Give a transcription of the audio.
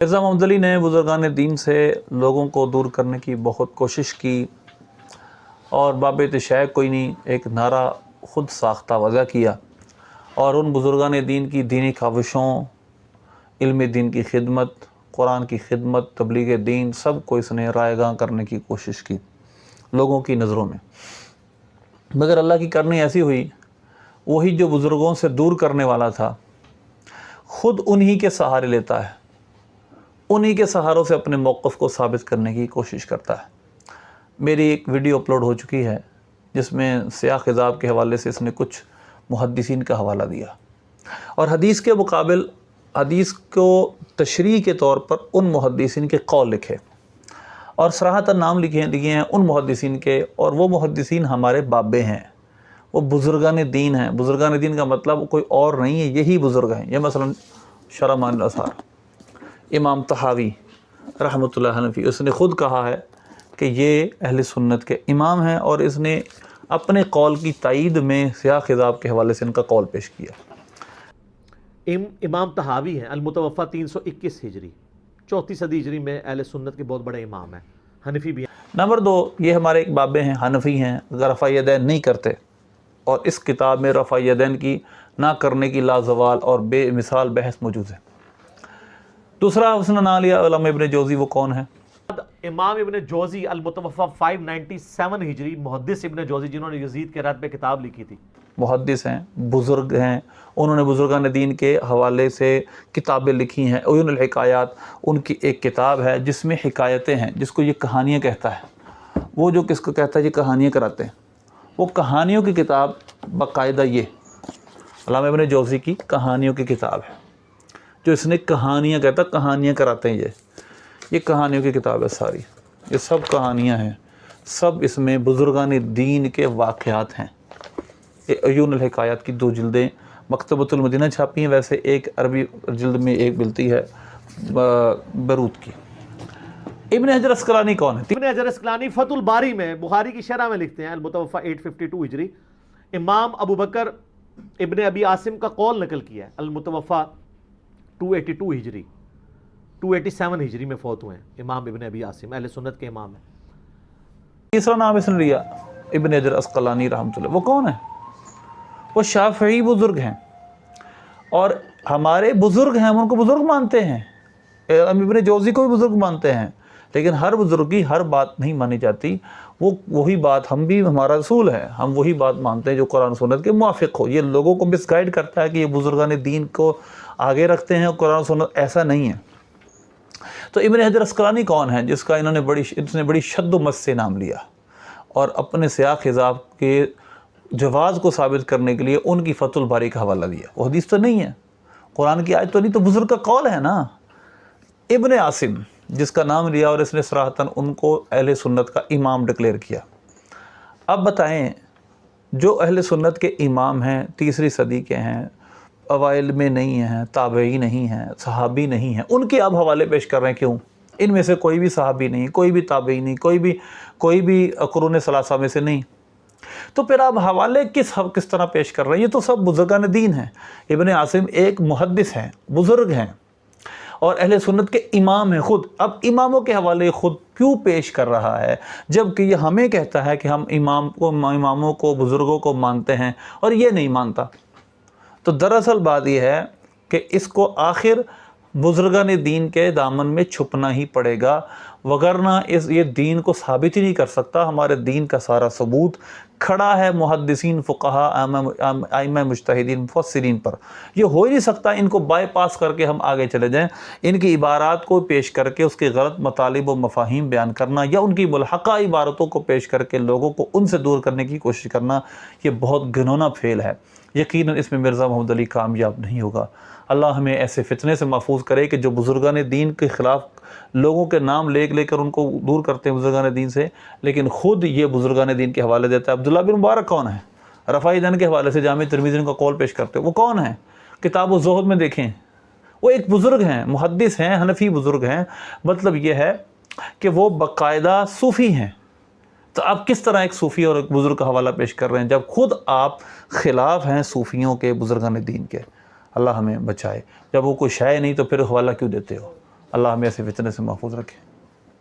مرزا محمد علی نے بزرگان دین سے لوگوں کو دور کرنے کی بہت کوشش کی اور باب تشیع کوئی نہیں ایک نعرہ خود ساختہ وضع کیا اور ان بزرگان دین کی دینی کاوشوں، علم دین کی خدمت، قرآن کی خدمت، تبلیغ دین سب کو اس نے رائے گاں کرنے کی کوشش کی لوگوں کی نظروں میں۔ مگر اللہ کی کرنی ایسی ہوئی، وہی جو بزرگوں سے دور کرنے والا تھا خود انہی کے سہارے لیتا ہے، انہی کے سہاروں سے اپنے موقف کو ثابت کرنے کی کوشش کرتا ہے۔ میری ایک ویڈیو اپلوڈ ہو چکی ہے جس میں سیاہ خضاب کے حوالے سے اس نے کچھ محدثین کا حوالہ دیا اور حدیث کے مقابل حدیث کو تشریح کے طور پر ان محدثین کے قول لکھے اور صراحتاً نام لکھے ہیں ان محدثین کے، اور وہ محدثین ہمارے بابے ہیں، وہ بزرگان دین ہیں۔ بزرگان دین کا مطلب کوئی اور نہیں ہے، یہی بزرگ ہیں۔ یہ مثلا شرح معانی الاثار امام طحاوی رحمۃ اللہ حنفی، اس نے خود کہا ہے کہ یہ اہل سنت کے امام ہیں اور اس نے اپنے قول کی تائید میں سیاہ خضاب کے حوالے سے ان کا قول پیش کیا۔ امام طحاوی ہیں، المتوفی 321 ہجری، 34 صدی ہجری میں اہل سنت کے بہت بڑے امام ہیں، حنفی بھی ہیں۔ نمبر 2، یہ ہمارے ایک بابے ہیں، حنفی ہیں، رفع یدین نہیں کرتے، اور اس کتاب میں رفع یدین کی نہ کرنے کی لازوال اور بے مثال بحث موجود ہے۔ دوسرا اس نے نام لیا علامہ ابن جوزی، وہ کون ہے؟ امام ابن جوزی المتوفی 597 ہجری، محدث ابن جوزی جنہوں نے یزید کے رد پہ کتاب لکھی تھی، محدث ہیں، بزرگ ہیں، انہوں نے بزرگان دین کے حوالے سے کتابیں لکھی ہیں۔ عیون الحکایات ان کی ایک کتاب ہے جس میں حکایتیں ہیں، جس کو یہ کہانیاں کہتا ہے۔ وہ جو کس کو کہتا ہے یہ کہانیاں کراتے ہیں، وہ کہانیوں کی کتاب باقاعدہ یہ علامہ ابن جوزی کی کہانیوں کی کتاب ہے، جو اس نے کہانیاں کہتا ہے، کہانیاں کراتے ہیں۔ یہ کہانیوں کی کتاب ہے ساری، یہ سب کہانیاں ہیں، سب اس میں بزرگان دین کے واقعات ہیں۔ یہ عیون الحکایات کی 2 جلدیں مکتبۃ المدینہ چھاپی ہیں، ویسے ایک عربی جلد میں ایک ملتی ہے بیروت کی۔ ابن حجر اسقلانی کون ہے؟ ابن حجر اسقلانی فتح الباری میں بخاری کی شرح میں لکھتے ہیں، المتوفی 852 ہجری، امام ابو بکر ابن ابی عاصم کا قول نقل کیا ہے، المتوفی 282 ہجری، 287 ہجری میں فوت ہوئے ہیں امام ابن ابی عاصم، اہل سنت کے امام ہیں۔ تیسرا نام اس نے لیا ابن حجر اسقلانی رحمۃ اللہ، وہ کون ہے؟ وہ شافعی بزرگ ہیں، اور ہمارے بزرگ ہیں، ہم ان کو بزرگ مانتے ہیں، ہم ابن جوزی کو بھی بزرگ مانتے ہیں، لیکن ہر بزرگ کی ہر بات نہیں مانی جاتی۔ وہی بات ہم بھی، ہمارا رسول ہے، ہم وہی بات مانتے ہیں جو قرآن سنت کے موافق ہو۔ یہ لوگوں کو مس گائیڈ کرتا ہے کہ یہ بزرگان دین کو آگے رکھتے ہیں، قرآن سنت ایسا نہیں ہے۔ تو ابن حجر اسقلانی کون ہے جس کا انہوں نے بڑی شد و مس سے نام لیا اور اپنے سیاہ خضاب کے جواز کو ثابت کرنے کے لیے ان کی فتح الباری کا حوالہ دیا؟ وہ حدیث تو نہیں ہے، قرآن کی آیت تو نہیں، تو بزرگ کا قول ہے نا۔ ابن عاصم جس کا نام لیا اور اس نے صراحتاً ان کو اہل سنت کا امام ڈکلیئر کیا۔ اب بتائیں، جو اہل سنت کے امام ہیں، 3 صدی کے ہیں، اوائل میں نہیں ہیں، تابعی نہیں ہیں، صحابی نہیں ہیں، ان کے اب حوالے پیش کر رہے ہیں، کیوں؟ ان میں سے کوئی بھی صحابی نہیں، کوئی بھی تابعی نہیں، کوئی بھی قرون ثلاثہ میں سے نہیں، تو پھر آپ حوالے کس طرح پیش کر رہے ہیں؟ یہ تو سب بزرگان دین ہیں۔ ابن عاصم ایک محدث ہیں، بزرگ ہیں، اور اہل سنت کے امام ہیں خود۔ اب اماموں کے حوالے خود کیوں پیش کر رہا ہے جبکہ یہ ہمیں کہتا ہے کہ ہم اماموں کو بزرگوں کو مانتے ہیں اور یہ نہیں مانتا؟ تو دراصل بات یہ ہے کہ اس کو آخر بزرگان دین کے دامن میں چھپنا ہی پڑے گا، وگرنہ یہ دین کو ثابت ہی نہیں کر سکتا۔ ہمارے دین کا سارا ثبوت کھڑا ہے محدثین، فقہاء، ائمہ مجتہدین، مفسرین پر۔ یہ ہو ہی نہیں سکتا ان کو بائی پاس کر کے ہم آگے چلے جائیں۔ ان کی عبارات کو پیش کر کے اس کے غلط مطالب و مفاہیم بیان کرنا یا ان کی ملحقہ عبارتوں کو پیش کر کے لوگوں کو ان سے دور کرنے کی کوشش کرنا، یہ بہت گھنونا فعل ہے۔ یقیناً اس میں مرزا محمد علی کامیاب نہیں ہوگا۔ اللہ ہمیں ایسے فتنے سے محفوظ کرے کہ جو بزرگان دین کے خلاف لوگوں کے نام لے کر ان کو دور کرتے ہیں بزرگان دین سے، لیکن خود یہ بزرگان دین کے حوالے دیتا ہے۔ عبداللہ بن مبارک کون ہے؟ رفع یدین کے حوالے سے جامع ترمذی کا قول پیش کرتے ہیں، وہ کون ہیں؟ کتاب الزہد میں دیکھیں، وہ ایک بزرگ ہیں، محدث ہیں، حنفی بزرگ ہیں۔ مطلب یہ ہے کہ وہ باقاعدہ صوفی ہیں۔ تو آپ کس طرح ایک صوفی اور ایک بزرگ کا حوالہ پیش کر رہے ہیں جب خود آپ خلاف ہیں صوفیوں کے، بزرگان دین کے؟ اللہ ہمیں بچائے۔ جب وہ کوئی شے نہیں تو پھر حوالہ کیوں دیتے ہو؟ اللہ ہمیں ایسے فتنے سے محفوظ رکھے.